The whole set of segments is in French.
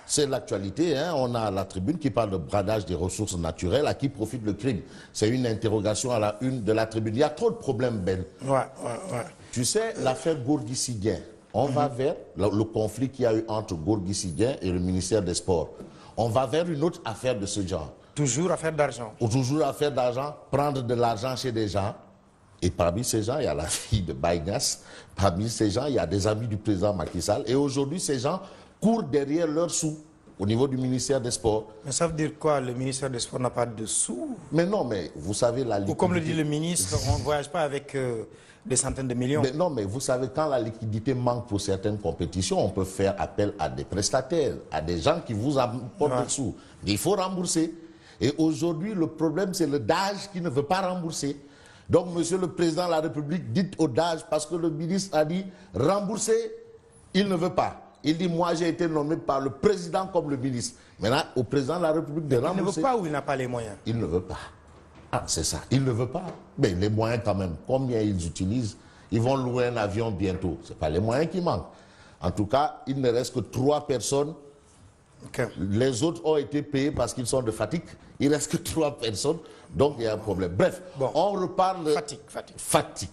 C'est l'actualité, hein. On a la tribune qui parle de bradage des ressources naturelles, à qui profite le crime. C'est une interrogation à la une de la tribune. Il y a trop de problèmes, Ben. Ouais. Tu sais, l'affaire Gorgui Sy-Dieng, on va vers le conflit qu'il y a eu entre Gorgui Sy-Dieng et le ministère des Sports. On va vers une autre affaire de ce genre. Toujours affaire d'argent. Toujours affaire d'argent, prendre de l'argent chez des gens. Et parmi ces gens, il y a la fille de Baïgas. Parmi ces gens, il y a des amis du président Macky Sall. Et aujourd'hui, ces gens courent derrière leurs sous au niveau du ministère des Sports. Mais ça veut dire quoi? Le ministère des Sports n'a pas de sous? Mais non, mais vous savez la liquidité... Ou comme le dit le ministre, on ne voyage pas avec des centaines de millions. Mais non, mais vous savez, quand la liquidité manque pour certaines compétitions, on peut faire appel à des prestataires, à des gens qui vous apportent des sous. Mais il faut rembourser. Et aujourd'hui, le problème, c'est le DAGE qui ne veut pas rembourser. Donc, monsieur le président de la République, dites au DAGE, parce que le ministre a dit rembourser, il ne veut pas. Il dit, moi j'ai été nommé par le président comme le ministre. Maintenant, au président de la République de rembourser... Il ne veut pas ou il n'a pas les moyens? Il ne veut pas. Ah, c'est ça. Il ne veut pas. Mais les moyens quand même, combien ils utilisent? Ils vont louer un avion bientôt. Ce n'est pas les moyens qui manquent. En tout cas, il ne reste que 3 personnes. Okay. Les autres ont été payés parce qu'ils sont de fatigue. Il ne reste que 3 personnes. Donc, il y a un problème. Bref, bon, on reparle... Fatigue.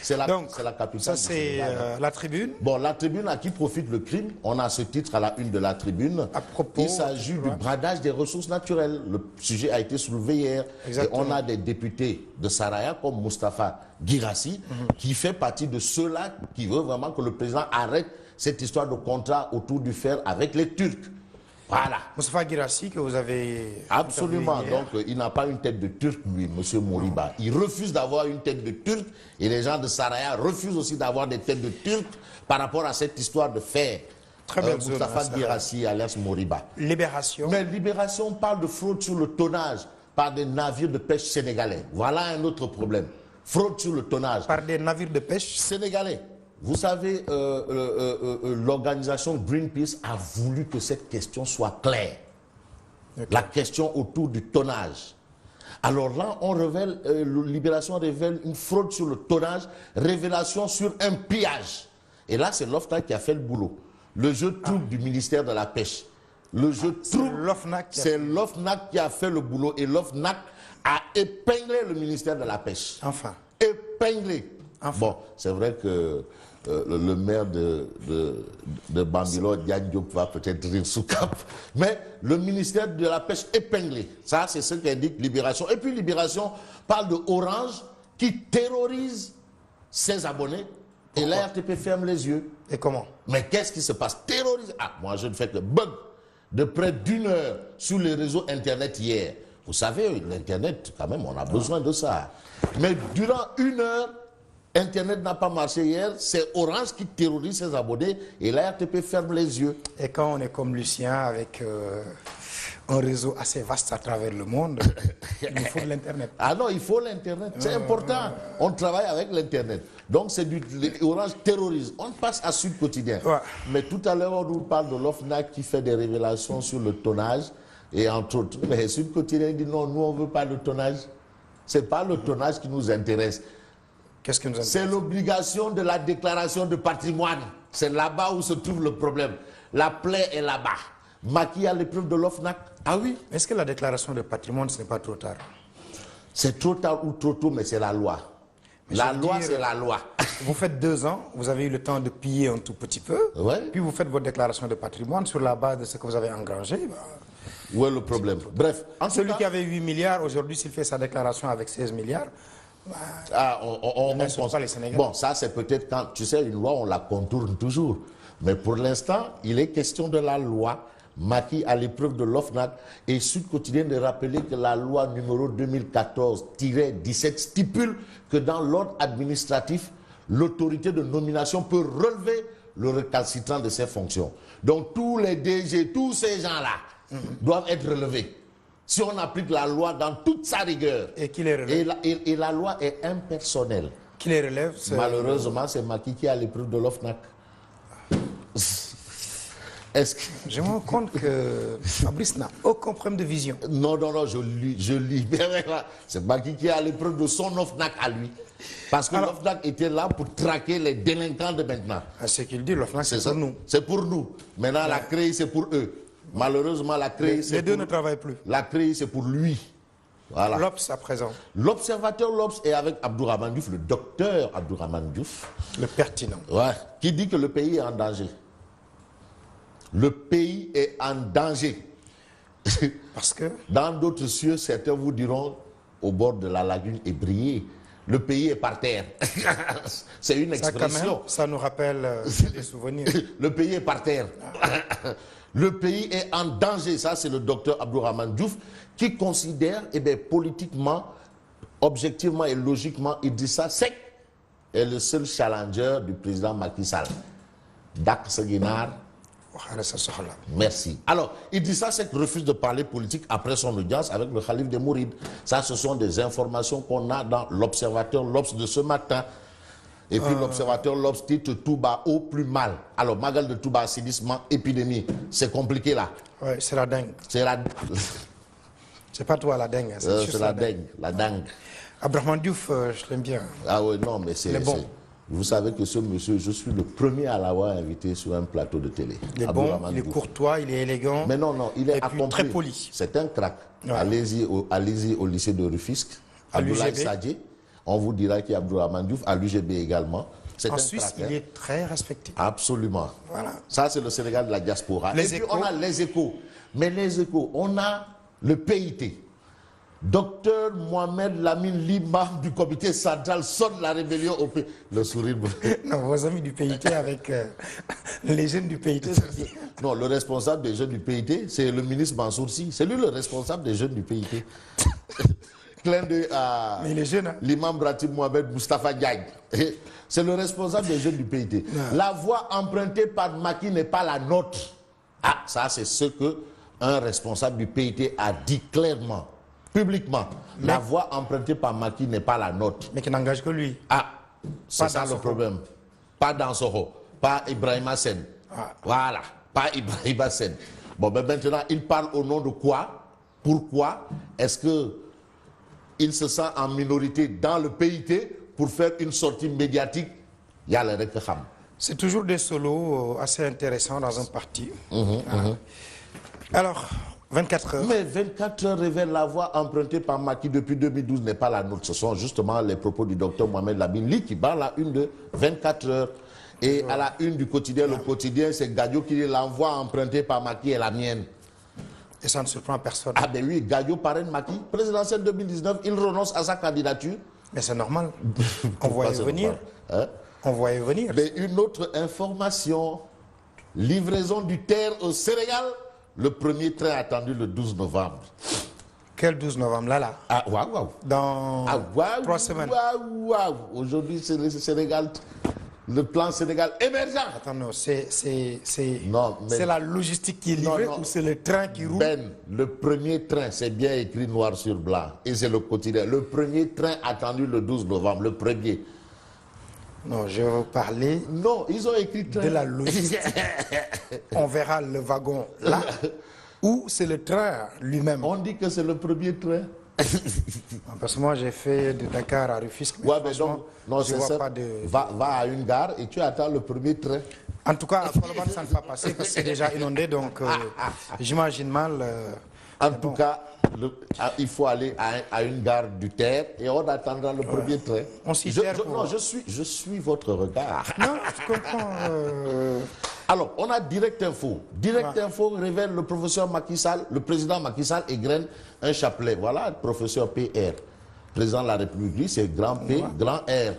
C'est la capitale. Ça, c'est la tribune. Bon, la tribune à qui profite le crime. On a ce titre à la une de la tribune. À propos, il s'agit du bradage des ressources naturelles. Le sujet a été soulevé hier. Exactement. Et on a des députés de Saraya comme Moustapha Guirassy qui fait partie de ceux-là qui veulent vraiment que le président arrête cette histoire de contrat autour du fer avec les Turcs. Voilà. Moustapha Guirassy, que vous avez... Absolument. Donc, il n'a pas une tête de Turc, lui, M. Moriba. Il refuse d'avoir une tête de Turc et les gens de Saraya refusent aussi d'avoir des têtes de Turcs par rapport à cette histoire de fer. Très bien. Moustapha Guirassy, alias Moriba. Libération. Mais Libération parle de fraude sur le tonnage par des navires de pêche sénégalais. Voilà un autre problème. Fraude sur le tonnage. Par des navires de pêche sénégalais. Vous savez, l'organisation Greenpeace a voulu que cette question soit claire. Okay. La question autour du tonnage. Alors là, on révèle, Libération révèle une fraude sur le tonnage, révélation sur un pillage. Et là, c'est l'OFNAC qui a fait le boulot. Le jeu trouble du ministère de la Pêche. Le jeu trouble, c'est l'OFNAC qui a fait le boulot. Et l'OFNAC a épinglé le ministère de la Pêche. Enfin. Épinglé. Enfin. Bon, c'est vrai que le maire de Bambilor, Diagne Diop, va peut-être rire sous cap. Mais le ministère de la Pêche épinglé. Ça, c'est ce qu'indique Libération. Et puis Libération parle de Orange qui terrorise ses abonnés. Pourquoi? Et la RTP ferme les yeux. Et comment? Mais qu'est-ce qui se passe? Terrorise. Ah, moi, je ne fais que bug de près d'1 heure sur les réseaux Internet hier. Vous savez, l'Internet, quand même, on a besoin de ça. Mais durant 1 heure, Internet n'a pas marché hier, c'est Orange qui terrorise ses abonnés et la RTP ferme les yeux. Et quand on est comme Lucien avec un réseau assez vaste à travers le monde, il faut de l'Internet. Ah non, il faut l'Internet, c'est important. On travaille avec l'Internet. Donc c'est du Orange terrorise. On passe à Sud Quotidien. Ouais. Mais tout à l'heure, on nous parle de l'OFNAC qui fait des révélations sur le tonnage et entre autres. Mais Sud Quotidien dit non, nous on ne veut pas de tonnage. Ce n'est pas le tonnage qui nous intéresse. Qu'est-ce que nous intéresse? C'est l'obligation de la déclaration de patrimoine. C'est là-bas où se trouve le problème. La plaie est là-bas. Macky a l'épreuve de l'OFNAC. Ah oui? Est-ce que la déclaration de patrimoine, ce n'est pas trop tard? C'est trop tard ou trop tôt, mais c'est la loi. Mais la loi, c'est la loi. Vous faites 2 ans, vous avez eu le temps de piller un tout petit peu, puis vous faites votre déclaration de patrimoine sur la base de ce que vous avez engrangé. Où est le problème? Bref. Celui qui avait 8 milliards, aujourd'hui, s'il fait sa déclaration avec 16 milliards, on pense pas les Sénégalais. Bon, ça c'est peut-être quand, tu sais, une loi, on la contourne toujours. Mais pour l'instant, il est question de la loi. Macky à l'épreuve de l'OFNAC et Sud Quotidien de rappeler que la loi numéro 2014-17 stipule que dans l'ordre administratif, l'autorité de nomination peut relever le récalcitrant de ses fonctions. Donc tous les DG, tous ces gens-là doivent être relevés. Si on applique la loi dans toute sa rigueur. Et qui les relève? Et la loi est impersonnelle. Qui les relève? Malheureusement, c'est Macky qui a l'épreuve de l'OFNAC. Je me rends compte que Fabrice n'a aucun problème de vision. Non, je lis. C'est Macky qui a l'épreuve de son OFNAC à lui. Parce que l'OFNAC était là pour traquer les délinquants de maintenant. À ce qu'il dit, l'OFNAC c'est pour nous. C'est pour nous. Maintenant, la CREI, c'est pour eux. Malheureusement, la CREI... Les deux ne travaillent plus. La CREI, c'est pour lui. Voilà. L'Obs à présent. L'observateur L'Obs est avec Abdourahmane Diouf, le docteur Abdourahmane Diouf. Le pertinent. Ouais, qui dit que le pays est en danger. Le pays est en danger. Parce que... Dans d'autres cieux, certains vous diront, au bord de la lagune ébriée, le pays est par terre. C'est une expression. Ça, quand même, ça nous rappelle des souvenirs. Le pays est par terre. Le pays est en danger. Ça, c'est le docteur Abdourahmane Diouf qui considère, politiquement, objectivement et logiquement, Idrissa Seck est le seul challenger du président Macky Sall. Dak Seguinar. Merci. Alors, Idrissa Seck refuse de parler politique après son audience avec le Khalif des Mourides. Ça, ce sont des informations qu'on a dans l'Observateur L'Obs de ce matin. Et puis l'Observateur L'Obs titre Touba au plus mal. Alors, Magal de Touba, assainissement, épidémie. C'est compliqué là. Oui, c'est la dingue. C'est la... C'est pas toi la dingue. C'est la dingue. La dingue. Abdourahmane Diouf, je l'aime bien. Ah oui, non, mais c'est... bon. Vous savez que ce monsieur, je suis le premier à l'avoir invité sur un plateau de télé. Il est bon, il est courtois, il est élégant. Mais non, il est accompli. Très poli. C'est un crack. Ouais. Allez-y au lycée de Rufisque. À Abdoulaye Sadji. On vous dira qu'il y a Abdourahmane Diouf. À l'UGB également. En Suisse, il est très respecté. Absolument. Voilà. Ça, c'est le Sénégal de la diaspora. Et puis, on a les Échos. Mais les Échos, on a le PIT. Docteur Mohamed Lamine Lima du comité central sonne la rébellion au pays. Le sourire. Non, vos amis du PIT avec les jeunes du PIT. Non, le responsable des jeunes du PIT, c'est le ministre Mansour Sy. C'est lui le responsable des jeunes du PIT. Clin d'œil à l'imam Bratib Mohamed Mustafa Diagne. C'est le responsable des jeunes du PIT. Non. La voie empruntée par Macky n'est pas la nôtre. Ah, ça c'est ce qu'un responsable du PIT a dit clairement. Publiquement, la voie empruntée par Macky n'est pas la nôtre. Mais qui n'engage que lui. Ah, c'est ça le problème. Pas Dansokho, pas Ibrahim Sen. Ah. Voilà, pas Ibrahim Sen. Bon, ben maintenant, il parle au nom de quoi? Pourquoi est-ce qu'il se sent en minorité dans le PIT pour faire une sortie médiatique? Il y a le Rekham. C'est toujours des solos assez intéressants dans un parti. Alors... 24 heures. Mais 24 heures révèle la voie empruntée par Macky depuis 2012 n'est pas la nôtre. Ce sont justement les propos du docteur Mohamed Lamine Li qui bat la une de 24 heures. Et à la une du quotidien, le quotidien, c'est Gadio qui dit l'envoi emprunté par Macky est la mienne. Et ça ne surprend personne. Ah ben oui, Gadio parraine Macky. Présidentielle 2019, il renonce à sa candidature. Mais c'est normal. On voyait venir. Hein? On voyait venir. Mais une autre information. Livraison du terre au Sénégal. Le premier train attendu le 12 novembre. Quel 12 novembre là? Ah, waouh. Dans 3 semaines. Waouh. Aujourd'hui, c'est le Sénégal, le plan Sénégal émergent. Attends, non, c'est la logistique qui est livrée ou c'est le train qui roule? Ben, le premier train, c'est bien écrit noir sur blanc. Et c'est le quotidien. Le premier train attendu le 12 novembre, le premier. Non, je vais vous parler. Non, ils ont écrit train. De la logistique. On verra le wagon là. Ou c'est le train lui-même. On dit que c'est le premier train. Parce que moi j'ai fait de Dakar à Rufisque. Mais mais donc, non, je vois pas de... va à une gare et tu attends le premier train. En tout cas, à Colobane, ça ne va pas passer parce que c'est déjà inondé. Donc j'imagine mal. En tout cas, il faut aller à une gare du Terre et on attendra le premier train. On s'y Non, je suis votre regard. Non, je comprends. Alors, on a Direct Info. Direct Info révèle le professeur Macky Sall, le président Macky Sall égrène un chapelet. Voilà, professeur PR. Président de la République, c'est grand P, grand R.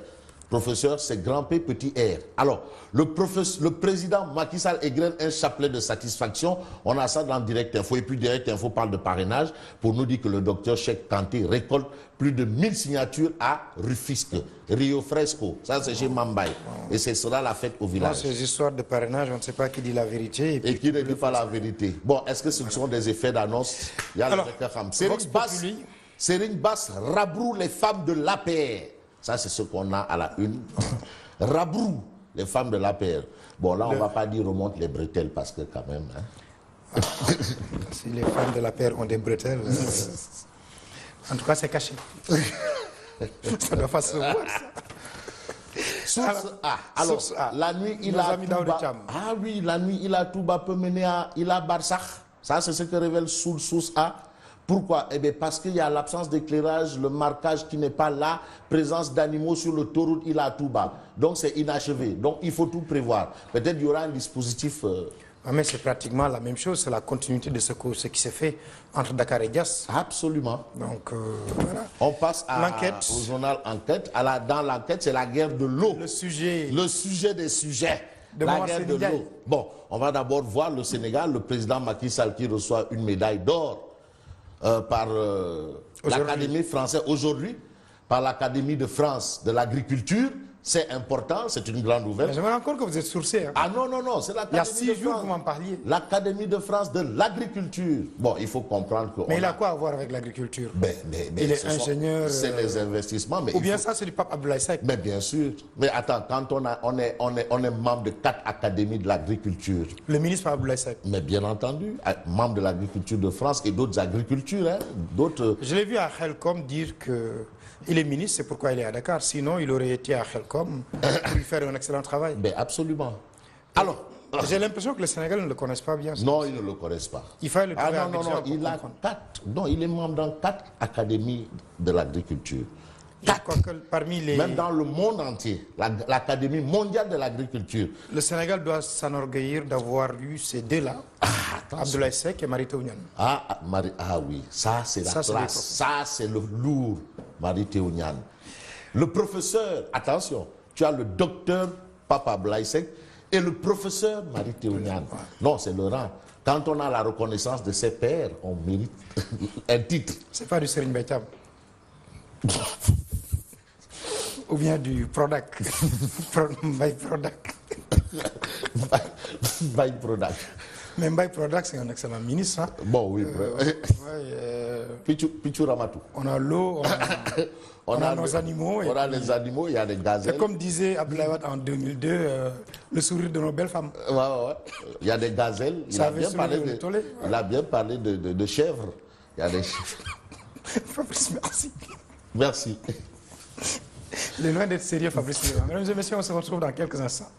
Professeur, c'est grand P, petit R. Alors, le président Macky Sall égrène un chapelet de satisfaction. On a ça dans Direct Info. Et puis Direct Info parle de parrainage pour nous dire que le docteur Cheikh Kanté récolte plus de 1000 signatures à Rufisque, Rio Fresco. Ça, c'est chez Mambaye. Et ce sera la fête au village. Ces histoires de parrainage, on ne sait pas qui dit la vérité. Et qui ne dit pas la vérité. Bon, est-ce que ce sont des effets d'annonce? Il y a le Rekham. Serigne Bass rabroue les femmes de l'APR. Ça, c'est ce qu'on a à la une. Rabroue les femmes de l'APR. Bon, là, on ne va pas dire remonte les bretelles parce que quand même... Hein. Si les femmes de l'APR ont des bretelles... En tout cas, c'est caché. Ça doit pas se voir, ça. Alors, la nuit, il a Touba. Ah oui, la nuit, il a Touba peut mener à Ila Barsakh. Ça, c'est ce que révèle Source A. Pourquoi? Eh bien, parce qu'il y a l'absence d'éclairage, le marquage qui n'est pas là, présence d'animaux sur l'autoroute Ila Touba. Donc, c'est inachevé. Donc, il faut tout prévoir. Peut-être qu'il y aura un dispositif... Mais c'est pratiquement la même chose, c'est la continuité de ce qui s'est fait entre Dakar et Dias. Absolument. Donc, voilà. On passe au journal Enquête. Dans l'enquête, c'est la guerre de l'eau. Le sujet des sujets. La guerre de l'eau. Bon, on va d'abord voir le Sénégal, le président Macky Sall qui reçoit une médaille d'or par l'Académie française aujourd'hui, par l'Académie de France de l'agriculture. C'est important, c'est une grande nouvelle. J'aimerais encore que vous êtes sourcé. Hein. Ah non, c'est l'Académie de France. Il y a 6 jours que vous m'en parliez. L'Académie de France de l'agriculture. Bon, il faut comprendre que... Mais il a quoi à voir avec l'agriculture? Il est ingénieur... C'est les investissements. Mais ou bien ça, c'est du pape Abdoulaye Seck. Mais bien sûr. Mais attends, quand on est membre de 4 académies de l'agriculture. Le ministre Abdoulaye Seck. Mais bien entendu, membre de l'agriculture de France et d'autres agricultures. Hein, d'autres... Je l'ai vu à Khelcom dire que... Il est ministre, c'est pourquoi il est à Dakar. Sinon, il aurait été à Khelcom pour lui faire un excellent travail. Mais absolument. Alors, j'ai l'impression que les Sénégalais ne le connaissent pas bien. Non, ils ne le connaissent pas. Il fallait le trouver il est membre dans 4 académies de l'agriculture. Même dans le monde entier, l'Académie mondiale de l'agriculture. Le Sénégal doit s'enorgueillir d'avoir eu ces deux-là, Abdoulaye Seck et Mary Teuw Niane. Ah oui, ça c'est la classe, ça c'est le lourd, Mary Teuw Niane. Le professeur, attention, tu as le docteur Papa Abdoulaye Seck et le professeur Mary Teuw Niane. Non, c'est le rang. Quand on a la reconnaissance de ses pairs, on mérite un titre. C'est pas du Serigne Mbaye Thiam. Ou bien du Prodac. Mbaye Prodac. Mbaye Prodac. Mais Mbaye Prodac, c'est un excellent ministre. Hein? Bon, oui. Pichou Ramatou. On a l'eau, on a nos animaux. On a les animaux, il y a des gazelles. C'est comme disait Abdoulaye Wade en 2002, le sourire de nos belles femmes. Ouais. Il y a des gazelles. Il a bien parlé de chèvres. Il y a des chèvres. Fabrice, merci. Merci. Il est loin d'être sérieux, Fabrice. Mesdames et messieurs, on se retrouve dans quelques instants.